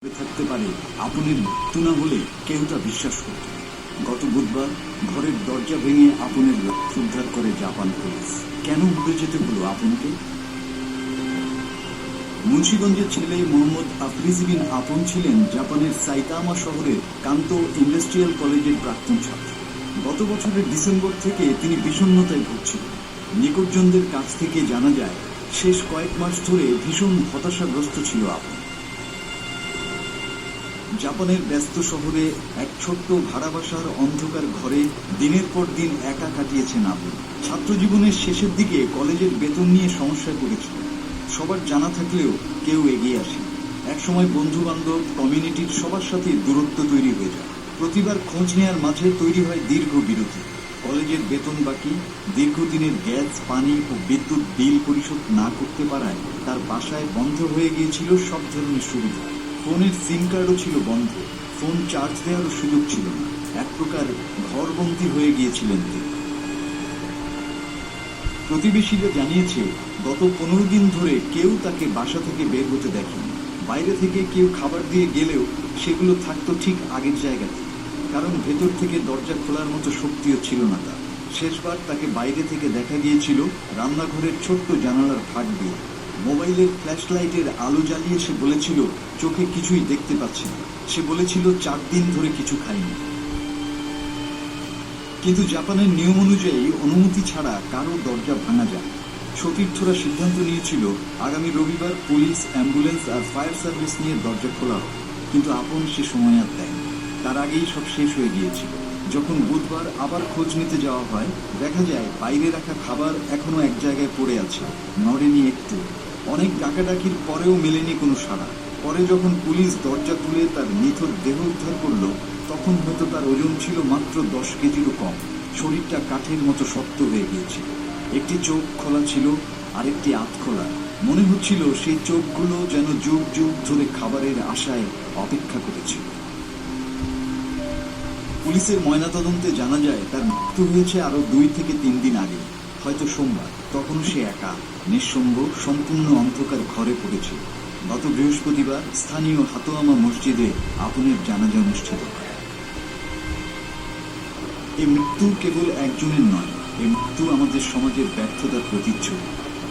থাকতে পারে আপনের মৃত্যু না হলে কেউ তা বিশ্বাস করত। গত বুধবার ঘরের দরজা ভেঙে আপনের লাশ উদ্ধার করে জাপান পুলিশ। কেন উড়ে যেতে হলো আপনকে? মুন্সিগঞ্জের ছেলে মোহাম্মদ আফরিজ বিন আপন ছিলেন জাপানের সাইতামা শহরের কান্তো ইন্ডাস্ট্রিয়াল কলেজের প্রাক্তন ছাত্র। গত বছরের ডিসেম্বর থেকে তিনি বিষণ্ণতায় ভুগছিলেন। নিকটজনদের কাছ থেকে জানা যায় শেষ কয়েক মাস ধরে ভীষণ হতাশাগ্রস্ত ছিল আপন। জাপানের ব্যস্ত শহরে এক ছোট্ট ভাড়া বাসার অন্ধকার ঘরে দিনের পর দিন একা কাটিয়েছেন আপন। ছাত্র জীবনের শেষের দিকে কলেজের বেতন নিয়ে সমস্যায় পড়েছিল। সবার জানা থাকলেও কেউ এগিয়ে আসে। একসময় বন্ধু বান্ধব কমিউনিটির সবার সাথে দূরত্ব তৈরি হয়ে যায়। প্রতিবার খোঁজ নেওয়ার মাঝে তৈরি হয় দীর্ঘ বিরতি। কলেজের বেতন বাকি, দীর্ঘদিনের গ্যাস, পানি ও বিদ্যুৎ বিল পরিশোধ না করতে পারায় তার বাসায় বন্ধ হয়ে গিয়েছিল সব ধরনের সুবিধা। ফোনের সিম কার্ডও ছিল বন্ধ, ফোন চার্জ দেওয়ারও সুযোগ ছিল না। এক প্রকার ঘরবন্দি হয়ে গিয়েছিলেন তিনি। প্রতিবেশীরা জানিয়েছে গত 15 দিন ধরে কেউ তাকে বাসা থেকে বের হতে দেখেনি। বাইরে থেকে কেউ খাবার দিয়ে গেলেও সেগুলো থাকতো ঠিক আগের জায়গাতে, কারণ ভেতর থেকে দরজা খোলার মতো শক্তিও ছিল না তার। শেষবার তাকে বাইরে থেকে দেখা গিয়েছিল রান্নাঘরের ছোট্ট জানালার ফাঁক দিয়ে। মোবাইলের ফ্ল্যাশ লাইটের আলো জ্বালিয়ে সে বলেছিল চোখে কিছুই দেখতে পাচ্ছে না। সে বলেছিল 4 দিন ধরে কিছু খায়নি। কিন্তু জাপানের নিয়ম অনুযায়ী অনুমতি ছাড়া কারো দরজা ভাঙা যায়। সতীর্থরা সিদ্ধান্ত নিয়েছিল আগামী রবিবার পুলিশ, অ্যাম্বুলেন্স আর ফায়ার সার্ভিস নিয়ে দরজা খোলা হবে। কিন্তু আপন সে সময় আর দেয়নি। তার আগেই সব শেষ হয়ে গিয়েছিল। যখন বুধবার আবার খোঁজ নিতে যাওয়া হয়, দেখা যায় বাইরে রাখা খাবার এখনো এক জায়গায় পড়ে আছে, নড়েনি একটু। অনেক ডাকাডাকির পরেও মেলেনি কোনো সাড়া। পরে যখন পুলিশ দরজা তুলে তার নিথর দেহ উদ্ধার করল, তখন হয়তো তার ওজন ছিল মাত্র 10 কেজিরও কম। শরীরটা কাঠের মতো শক্ত হয়ে গিয়েছিল। একটি চোখ খোলা ছিল, আরেকটি আধ খোলা। মনে হচ্ছিল সেই চোখগুলো যেন যুগ যুগ ধরে খাবারের আশায় অপেক্ষা করেছিল। পুলিশের ময়নাতদন্তে জানা যায় তার মৃত্যু হয়েছে আরো 2 থেকে 3 দিন আগে, হয়তো সোমবার। তখন সে একা, নিঃসঙ্গ, সম্পূর্ণ অন্ধকার ঘরে পড়েছিল। গত বৃহস্পতিবার স্থানীয় হাতোয়ামা মসজিদে আপনের জানাজা অনুষ্ঠিত হয়। এই মৃত্যু কেবল একজনের নয়, এই মৃত্যু আমাদের সমাজের ব্যর্থতার প্রতিচ্ছবি।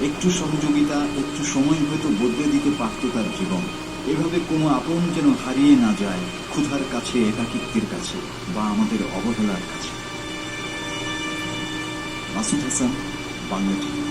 একটু সহযোগিতা, একটু সময় হয়তো বদলে দিতে পারত তার জীবন। এভাবে কোনো আপন যেন হারিয়ে না যায় ক্ষুধার কাছে, একাকিত্বের কাছে বা আমাদের অবহেলার কাছে। মাসুদ হাসান, বাংলা টিভি।